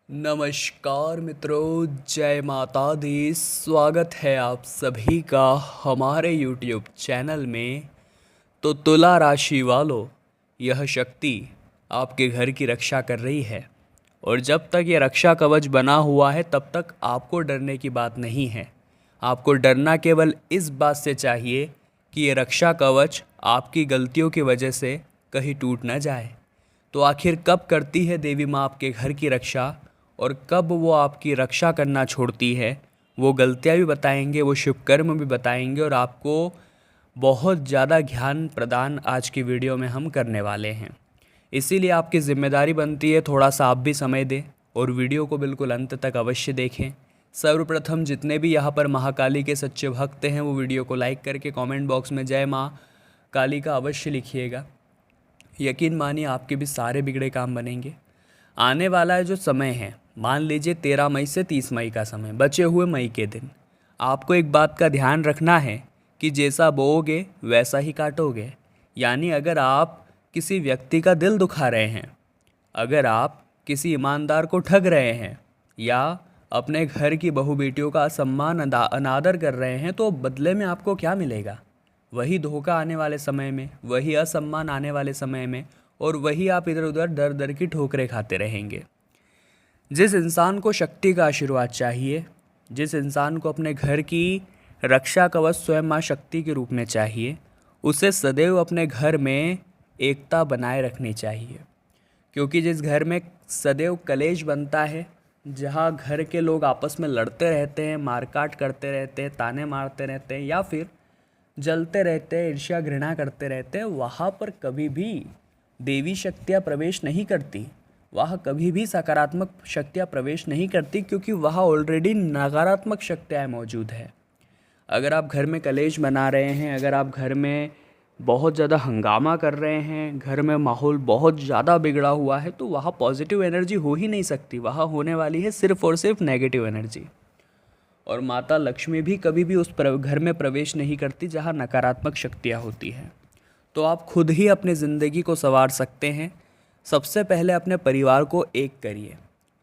नमस्कार मित्रों, जय माता दी। स्वागत है आप सभी का हमारे YouTube चैनल में। तो तुला राशि वालों, यह शक्ति आपके घर की रक्षा कर रही है और जब तक ये रक्षा कवच बना हुआ है तब तक आपको डरने की बात नहीं है। आपको डरना केवल इस बात से चाहिए कि ये रक्षा कवच आपकी गलतियों की वजह से कहीं टूट न जाए। तो आखिर कब करती है देवी माँ आपके घर की रक्षा और कब वो आपकी रक्षा करना छोड़ती है, वो गलतियाँ भी बताएंगे, वो शुभ कर्म भी बताएंगे और आपको बहुत ज़्यादा ज्ञान प्रदान आज की वीडियो में हम करने वाले हैं। इसीलिए आपकी ज़िम्मेदारी बनती है थोड़ा सा आप भी समय दें और वीडियो को बिल्कुल अंत तक अवश्य देखें। सर्वप्रथम जितने भी यहाँ पर महाकाली के सच्चे भक्त हैं वो वीडियो को लाइक करके कमेंट बॉक्स में जय माँ काली का अवश्य लिखिएगा। यकीन मानिए आपके भी सारे बिगड़े काम बनेंगे। आने वाला है जो समय है, मान लीजिए 13 मई से 30 मई का समय, बचे हुए मई के दिन, आपको एक बात का ध्यान रखना है कि जैसा बोओगे वैसा ही काटोगे। यानी अगर आप किसी व्यक्ति का दिल दुखा रहे हैं, अगर आप किसी ईमानदार को ठग रहे हैं या अपने घर की बहू बेटियों का असम्मान अनादर कर रहे हैं, तो बदले में आपको क्या मिलेगा? वही धोखा आने वाले समय में, वही असम्मान आने वाले समय में, और वही आप इधर उधर दर दर की ठोकरें खाते रहेंगे। जिस इंसान को शक्ति का आशीर्वाद चाहिए, जिस इंसान को अपने घर की रक्षा कवच स्वयं माँ शक्ति के रूप में चाहिए, उसे सदैव अपने घर में एकता बनाए रखनी चाहिए। क्योंकि जिस घर में सदैव कलेश बनता है, जहाँ घर के लोग आपस में लड़ते रहते हैं, मारकाट करते रहते हैं, ताने मारते रहते हैं या फिर जलते रहते हैं, ईर्ष्या घृणा करते रहते हैं, वहाँ पर कभी भी देवी शक्तियाँ प्रवेश नहीं करती, वहाँ कभी भी सकारात्मक शक्तियाँ प्रवेश नहीं करती, क्योंकि वहाँ ऑलरेडी नकारात्मक शक्तियाँ मौजूद है। अगर आप घर में कलेश बना रहे हैं, अगर आप घर में बहुत ज़्यादा हंगामा कर रहे हैं, घर में माहौल बहुत ज़्यादा बिगड़ा हुआ है, तो वहाँ पॉजिटिव एनर्जी हो ही नहीं सकती। वहाँ होने वाली है सिर्फ और सिर्फ नेगेटिव एनर्जी। और माता लक्ष्मी भी कभी भी उस घर में प्रवेश नहीं करती जहाँ नकारात्मक शक्तियाँ होती हैं। तो आप खुद ही अपनी ज़िंदगी को संवार सकते हैं। सबसे पहले अपने परिवार को एक करिए,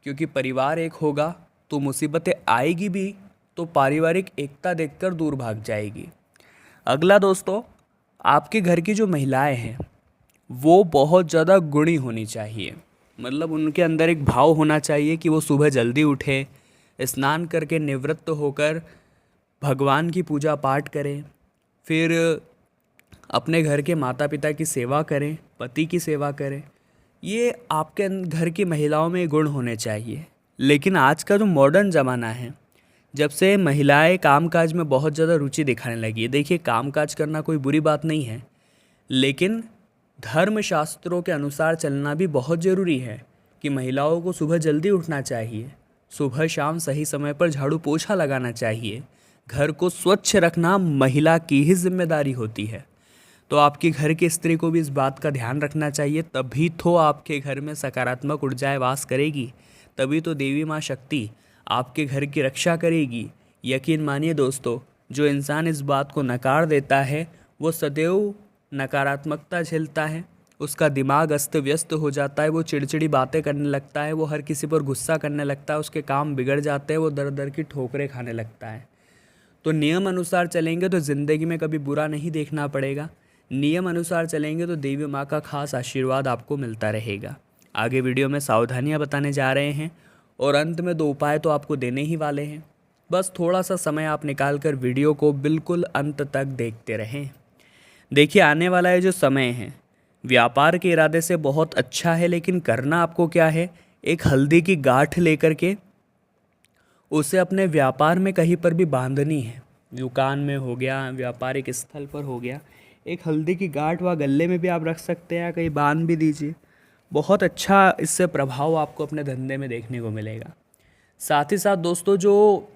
क्योंकि परिवार एक होगा तो मुसीबतें आएगी भी तो पारिवारिक एकता देखकर दूर भाग जाएगी। अगला दोस्तों, आपके घर की जो महिलाएं हैं वो बहुत ज़्यादा गुणी होनी चाहिए। मतलब उनके अंदर एक भाव होना चाहिए कि वो सुबह जल्दी उठे, स्नान करके निवृत्त होकर भगवान की पूजा पाठ करें, फिर अपने घर के माता पिता की सेवा करें, पति की सेवा करें। ये आपके घर की महिलाओं में गुण होने चाहिए। लेकिन आज का जो मॉडर्न ज़माना है, जब से महिलाएं कामकाज में बहुत ज़्यादा रुचि दिखाने लगी है, देखिए कामकाज करना कोई बुरी बात नहीं है, लेकिन धर्म शास्त्रों के अनुसार चलना भी बहुत ज़रूरी है कि महिलाओं को सुबह जल्दी उठना चाहिए, सुबह शाम सही समय पर झाड़ू पोछा लगाना चाहिए। घर को स्वच्छ रखना महिला की ही जिम्मेदारी होती है। तो आपकी घर की स्त्री को भी इस बात का ध्यान रखना चाहिए, तभी तो आपके घर में सकारात्मक ऊर्जाएं वास करेगी, तभी तो देवी माँ शक्ति आपके घर की रक्षा करेगी। यकीन मानिए दोस्तों, जो इंसान इस बात को नकार देता है वो सदैव नकारात्मकता झेलता है, उसका दिमाग अस्त व्यस्त हो जाता है, वो चिड़चिड़ी बातें करने लगता है, वो हर किसी पर गुस्सा करने लगता है, उसके काम बिगड़ जाते हैं, वो दर दर की ठोकरें खाने लगता है। तो नियम अनुसार चलेंगे तो ज़िंदगी में कभी बुरा नहीं देखना पड़ेगा। नियम अनुसार चलेंगे तो देवी माँ का खास आशीर्वाद आपको मिलता रहेगा। आगे वीडियो में सावधानियाँ बताने जा रहे हैं और अंत में 2 उपाय तो आपको देने ही वाले हैं। बस थोड़ा सा समय आप निकाल कर वीडियो को बिल्कुल अंत तक देखते रहें। देखिए, आने वाला है जो समय है, व्यापार के इरादे से बहुत अच्छा है, लेकिन करना आपको क्या है, एक हल्दी की गांठ लेकर के उसे अपने व्यापार में कहीं पर भी बांधनी है। दुकान में हो गया, व्यापारिक स्थल पर हो गया, एक हल्दी की गांठ व गले में भी आप रख सकते हैं, कहीं बांध भी दीजिए। बहुत अच्छा इससे प्रभाव आपको अपने धंधे में देखने को मिलेगा। साथ ही साथ दोस्तों, जो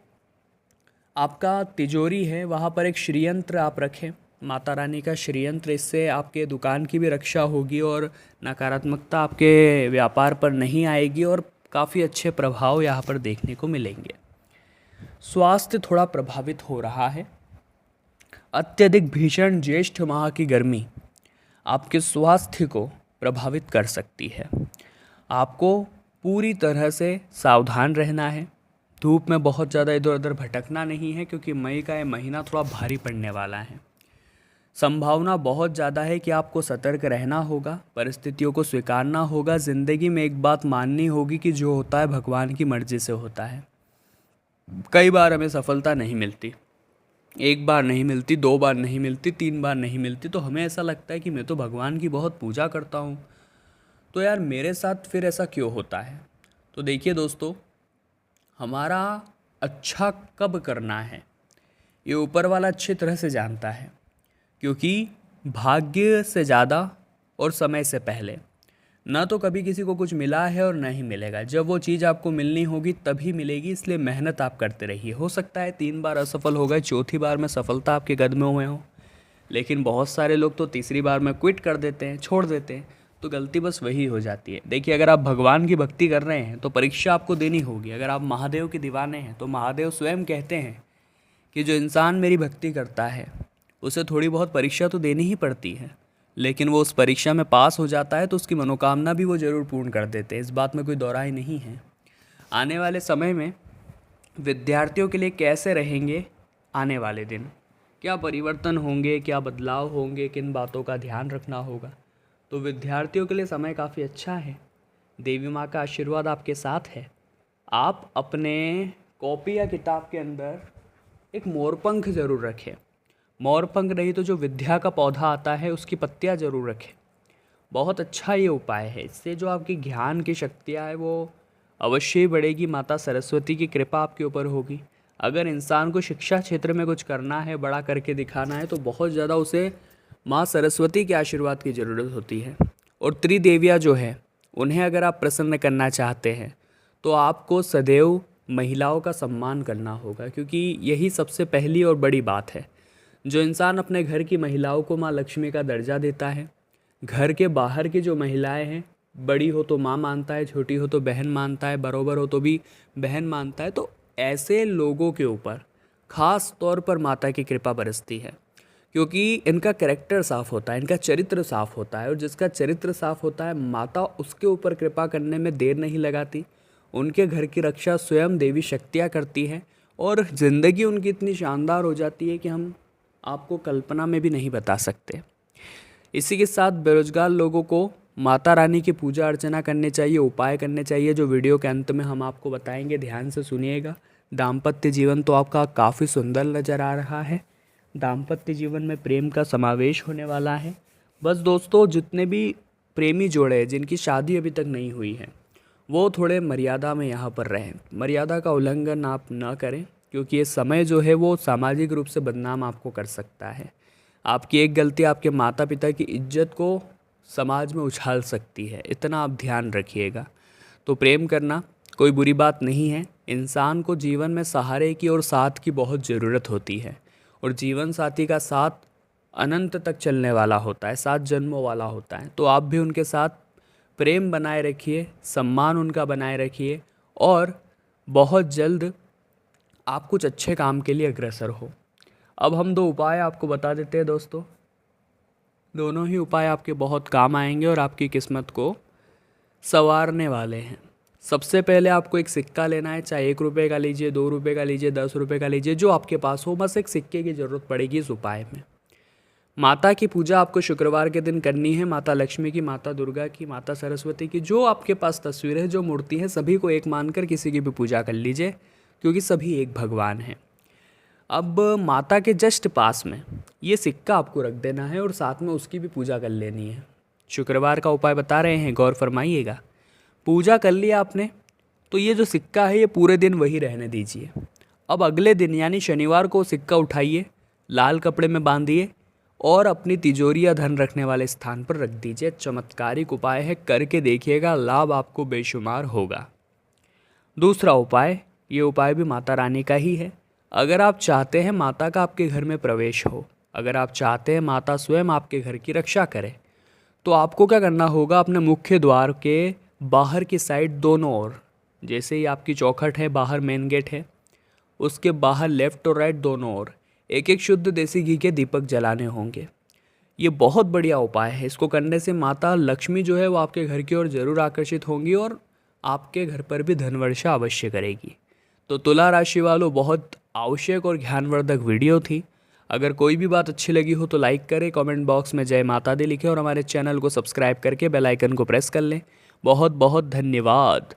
आपका तिजोरी है वहाँ पर एक श्रीयंत्र आप रखें, माता रानी का श्रीयंत्र। इससे आपके दुकान की भी रक्षा होगी और नकारात्मकता आपके व्यापार पर नहीं आएगी और काफ़ी अच्छे प्रभाव यहाँ पर देखने को मिलेंगे। स्वास्थ्य थोड़ा प्रभावित हो रहा है। अत्यधिक भीषण ज्येष्ठ माह की गर्मी आपके स्वास्थ्य को प्रभावित कर सकती है। आपको पूरी तरह से सावधान रहना है। धूप में बहुत ज़्यादा इधर उधर भटकना नहीं है, क्योंकि मई का ये महीना थोड़ा भारी पड़ने वाला है। संभावना बहुत ज़्यादा है कि आपको सतर्क रहना होगा, परिस्थितियों को स्वीकारना होगा। ज़िंदगी में एक बात माननी होगी कि जो होता है भगवान की मर्ज़ी से होता है। कई बार हमें सफलता नहीं मिलती, एक बार नहीं मिलती, 2 बार नहीं मिलती, 3 बार नहीं मिलती, तो हमें ऐसा लगता है कि मैं तो भगवान की बहुत पूजा करता हूँ, तो यार मेरे साथ फिर ऐसा क्यों होता है। तो देखिए दोस्तों, हमारा अच्छा कब करना है ये ऊपर वाला अच्छी तरह से जानता है, क्योंकि भाग्य से ज़्यादा और समय से पहले ना तो कभी किसी को कुछ मिला है और ना ही मिलेगा। जब वो चीज़ आपको मिलनी होगी तभी मिलेगी, इसलिए मेहनत आप करते रहिए। हो सकता है 3 बार असफल हो गए, चौथी बार में सफलता आपके कदमों में हो, लेकिन बहुत सारे लोग तो तीसरी बार में क्विट कर देते हैं, छोड़ देते हैं। तो गलती बस वही हो जाती है। देखिए, अगर आप भगवान की भक्ति कर रहे हैं तो परीक्षा आपको देनी होगी। अगर आप महादेव के दीवाने हैं तो महादेव स्वयं कहते हैं कि जो इंसान मेरी भक्ति करता है उसे थोड़ी बहुत परीक्षा तो देनी ही पड़ती है, लेकिन वो उस परीक्षा में पास हो जाता है तो उसकी मनोकामना भी वो ज़रूर पूर्ण कर देते हैं। इस बात में कोई दोहराई नहीं है। आने वाले समय में विद्यार्थियों के लिए कैसे रहेंगे आने वाले दिन, क्या परिवर्तन होंगे, क्या बदलाव होंगे, किन बातों का ध्यान रखना होगा, तो विद्यार्थियों के लिए समय काफ़ी अच्छा है। देवी माँ का आशीर्वाद आपके साथ है। आप अपने कॉपी या किताब के अंदर एक मोरपंख ज़रूर रखें। मोरपंख नहीं तो जो विद्या का पौधा आता है उसकी पत्तियाँ ज़रूर रखें। बहुत अच्छा ये उपाय है। इससे जो आपकी ज्ञान की शक्तियाँ है वो अवश्य ही बढ़ेगी। माता सरस्वती की कृपा आपके ऊपर होगी। अगर इंसान को शिक्षा क्षेत्र में कुछ करना है, बड़ा करके दिखाना है, तो बहुत ज़्यादा उसे माँ सरस्वती के आशीर्वाद की ज़रूरत होती है। और त्रिदेवियाँ जो है उन्हें अगर आप प्रसन्न करना चाहते हैं तो आपको सदैव महिलाओं का सम्मान करना होगा, क्योंकि यही सबसे पहली और बड़ी बात है। जो इंसान अपने घर की महिलाओं को माँ लक्ष्मी का दर्जा देता है, घर के बाहर की जो महिलाएं हैं, बड़ी हो तो माँ मानता है, छोटी हो तो बहन मानता है, बरोबर हो तो भी बहन मानता है, तो ऐसे लोगों के ऊपर ख़ास तौर पर माता की कृपा बरसती है, क्योंकि इनका कैरेक्टर साफ़ होता है, इनका चरित्र साफ़ होता है। और जिसका चरित्र साफ़ होता है, माता उसके ऊपर कृपा करने में देर नहीं लगाती। उनके घर की रक्षा स्वयं देवी शक्तियाँ करती हैं और ज़िंदगी उनकी इतनी शानदार हो जाती है कि हम आपको कल्पना में भी नहीं बता सकते। इसी के साथ बेरोजगार लोगों को माता रानी की पूजा अर्चना करनी चाहिए, उपाय करने चाहिए, जो वीडियो के अंत में हम आपको बताएंगे। ध्यान से सुनिएगा। दाम्पत्य जीवन तो आपका काफ़ी सुंदर नज़र आ रहा है। दाम्पत्य जीवन में प्रेम का समावेश होने वाला है। बस दोस्तों, जितने भी प्रेमी जोड़े हैं जिनकी शादी अभी तक नहीं हुई है, वो थोड़े मर्यादा में यहाँ पर रहें। मर्यादा का उल्लंघन आप न करें, क्योंकि ये समय जो है वो सामाजिक रूप से बदनाम आपको कर सकता है। आपकी एक गलती आपके माता पिता की इज्जत को समाज में उछाल सकती है, इतना आप ध्यान रखिएगा। तो प्रेम करना कोई बुरी बात नहीं है। इंसान को जीवन में सहारे की और साथ की बहुत ज़रूरत होती है, और जीवन साथी का साथ अनंत तक चलने वाला होता है, 7 जन्मों वाला होता है। तो आप भी उनके साथ प्रेम बनाए रखिए, सम्मान उनका बनाए रखिए, और बहुत जल्द आप कुछ अच्छे काम के लिए अग्रसर हो। अब हम 2 उपाय आपको बता देते हैं दोस्तों। दोनों ही उपाय आपके बहुत काम आएंगे और आपकी किस्मत को संवारने वाले हैं। सबसे पहले आपको एक सिक्का लेना है, चाहे 1 रुपये का लीजिए, 2 रुपये का लीजिए, 10 रुपये का लीजिए, जो आपके पास हो। बस एक सिक्के की ज़रूरत पड़ेगी इस उपाय में। माता की पूजा आपको शुक्रवार के दिन करनी है। माता लक्ष्मी की, माता दुर्गा की, माता सरस्वती की, जो आपके पास तस्वीर है, जो मूर्ति है, सभी को एक मानकर किसी की भी पूजा कर लीजिए, क्योंकि सभी एक भगवान हैं। अब माता के जस्ट पास में ये सिक्का आपको रख देना है और साथ में उसकी भी पूजा कर लेनी है। शुक्रवार का उपाय बता रहे हैं, गौर फरमाइएगा। पूजा कर लिया आपने, तो ये जो सिक्का है ये पूरे दिन वही रहने दीजिए। अब अगले दिन यानी शनिवार को सिक्का उठाइए, लाल कपड़े में बांधिए और अपनी तिजोरी या धन रखने वाले स्थान पर रख दीजिए। चमत्कारिक उपाय है, करके देखिएगा, लाभ आपको बेशुमार होगा। दूसरा उपाय, ये उपाय भी माता रानी का ही है। अगर आप चाहते हैं माता का आपके घर में प्रवेश हो, अगर आप चाहते हैं माता स्वयं आपके घर की रक्षा करे, तो आपको क्या करना होगा, अपने मुख्य द्वार के बाहर की साइड दोनों ओर, जैसे ही आपकी चौखट है, बाहर मेन गेट है, उसके बाहर लेफ़्ट और राइट दोनों ओर एक एक शुद्ध देसी घी के दीपक जलाने होंगे। ये बहुत बढ़िया उपाय है। इसको करने से माता लक्ष्मी जो है वो आपके घर की ओर ज़रूर आकर्षित होंगी और आपके घर पर भी धन वर्षा अवश्य करेगी। तो तुला राशि वालों, बहुत आवश्यक और ज्ञानवर्धक वीडियो थी। अगर कोई भी बात अच्छी लगी हो तो लाइक करें, कमेंट बॉक्स में जय माता दी लिखें और हमारे चैनल को सब्सक्राइब करके बेल आइकन को प्रेस कर लें। बहुत बहुत धन्यवाद।